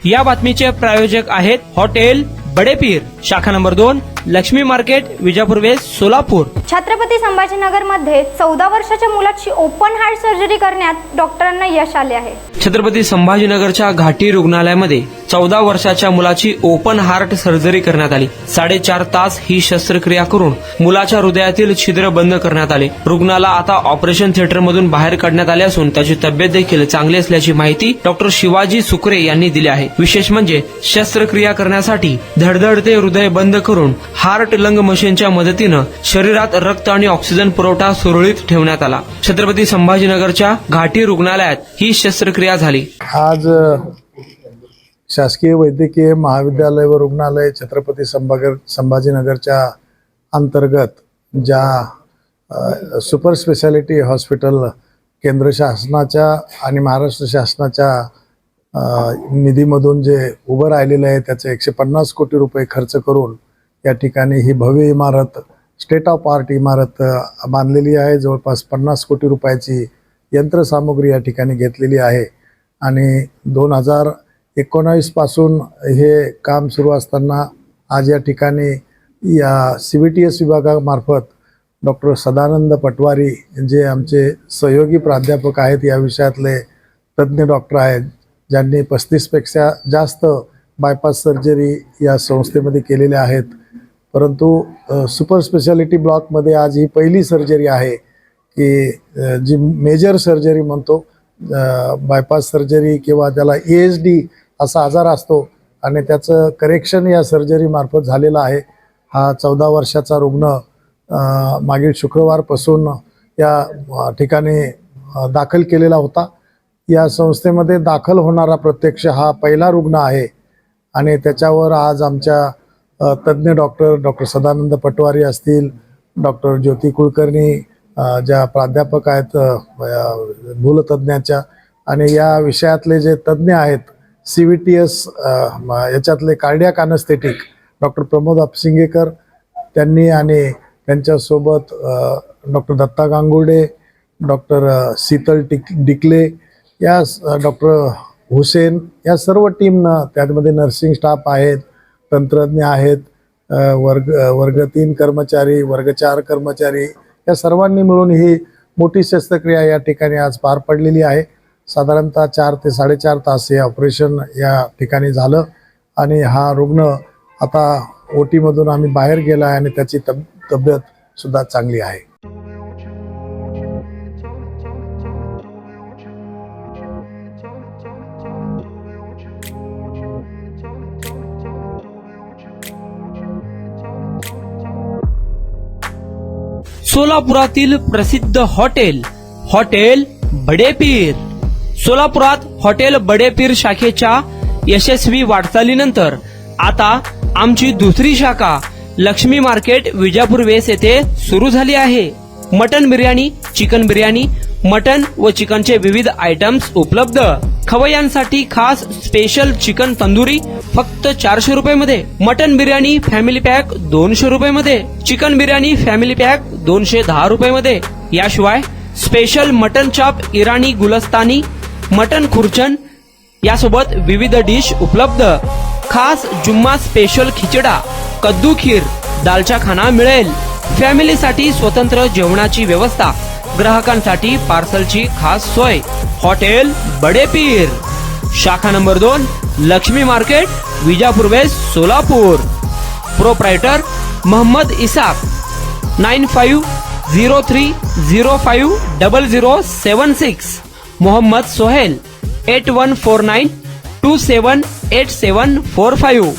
या बातमीचे प्रायोजक आहेत हॉटेल बडेपीर, शाखा number 2, Laxmi market, Vijapur west, Solapur. Chhatrapati Sambhajinagar मध्ये 14 वर्षाच्या मुलाची ओपन हार्ट सर्जरी करण्यात डॉक्टरांना यश आले आहे। छत्रपती संभाजीनगरच्या घाटी रुग्णालयामध्ये 14 वर्षाच्या मुलाची ओपन हार्ट सर्जरी करण्यात आली। 4.5 तास ही शस्त्रक्रिया करून मुलाच्या हृदयातील छिद्र बंद करण्यात आले। रुग्णाला आता ऑपरेशन थिएटर मधून बाहेर काढण्यात आले असून त्याची तब्येत देखील चांगली असल्याची माहिती डॉक्टर शिवाजी सुकरे यांनी दिली आहे। विशेष म्हणजे शस्त्रक्रिया करण्यासाठी धडधडते हृदय बंद करून हार्ट लंग मशीनच्या मदतीनं शरीरात रक्त आणि ऑक्सिजन पुरवठा सुरळीत ठेवण्यात आला। छत्रपती संभाजीनगरच्या घाटी रुग्णालयात ही शस्त्रक्रिया झाली। आज शासकीय वैद्यकीय महाविद्यालय व रुग्णालय छत्रपती संभाजीनगरच्या अंतर्गत ज्या सुपर स्पेशालिटी हॉस्पिटल केंद्र शासनाच्या आणि महाराष्ट्र शासनाच्या निधीमधून जे उभं राहिलेलं आहे त्याचे 150 कोटी रुपये खर्च करून या ठिकाणी ही भव्य इमारत, स्टेट ऑफ आर्ट इमारत बांधलेली आहे। जवळपास 50 कोटी रुपयाची यंत्रसामुग्री या ठिकाणी घेतलेली आहे आणि 2019 पासून हे काम सुरू असताना आज या ठिकाणी या CVTS विभागामार्फत डॉक्टर सदानंद पटवारी जे आमचे सहयोगी प्राध्यापक आहेत, या विषयातले तज्ज्ञ डॉक्टर आहेत, ज्यांनी 35 पेक्षा जास्त बायपास सर्जरी या संस्थेमध्ये केलेल्या आहेत। परंतु सुपर स्पेशालिटी ब्लॉकमध्ये आज ही पहिली सर्जरी आहे की जी मेजर सर्जरी म्हणतो, बायपास सर्जरी किंवा त्याला ASD असा आजार असतो आणि त्याचं करेक्शन या सर्जरी मार्फत झालेलं आहे। हा 14 वर्षाचा रुग्ण मागील शुक्रवारपासून या ठिकाणी दाखल केलेला होता। या संस्थेमध्ये दाखल होणारा प्रत्यक्ष हा पहिला रुग्ण आहे आणि त्याच्यावर आज आमच्या तज्ज्ञ डॉक्टर सदानंद पटवारी असतील, डॉक्टर ज्योती कुलकर्णी ज्या प्राध्यापक आहेत भूलतज्ञाच्या, आणि या विषयातले जे तज्ज्ञ आहेत CVTS याच्यातले कार्डियाक अॅनेस्थेटिक डॉक्टर प्रमोद अपसिंगेकर त्यांनी, आणि त्यांच्यासोबत डॉक्टर दत्ता गांगुर्डे, डॉक्टर शीतल डिकले, या डॉक्टर हुसेन, या सर्व टीमनं, त्यामध्ये नर्सिंग स्टाफ आहेत, तंत्रज्ञ आहेत, वर्ग 3 कर्मचारी, वर्ग 4 कर्मचारी, या सर्वांनी मिळून ही मोठी शस्त्रक्रिया या ठिकाणी आज पार पडलेली आहे। साधारणतः 4 ते 4.5 तास हे ऑपरेशन या ठिकाणी झालं आणि हा रुग्ण आता OT मधून आम्ही बाहेर गेला आहे आणि त्याची तब्येत सुद्धा चांगली आहे। सोलापुरातील प्रसिद्ध हॉटेल बडेपीर। सोलापुरात हॉटेल बडेपीर शाखेच्या यशस्वी वाटचालीनंतर आता आमची दुसरी शाखा लक्ष्मी मार्केट, विजापूर वेस्ट येथे सुरू झाली आहे। Mutton biryani, chicken biryani, mutton व चिकनचे विविध आयटम्स उपलब्ध। खवय्यांसाठी खास स्पेशल चिकन तंदुरी फक्त 400 रुपये मध्ये, मटन बिर्याणी फॅमिली पॅक 200 रुपये मध्ये, चिकन बिर्याणी फॅमिली पॅक 210 रुपये मध्ये। याशिवाय स्पेशल मटन चॉप, इराणी गुलस्तानी, मटन खुर्चन यासोबत विविध डिश उपलब्ध। खास जुम्मा स्पेशल खिचडा, कद्दू खीर, दालचा खाना मिळेल। फॅमिलीसाठी स्वतंत्र जेवणाची व्यवस्था, ग्राहकांसाठी पार्सलची खास सोय। हॉटेल बडेपीर, शाखा number 2, Laxmi market, Vijapur west, Solapur. Proprietor Mohammad Ishaq, 9503050076। Mohammad Sohail, 8149278745।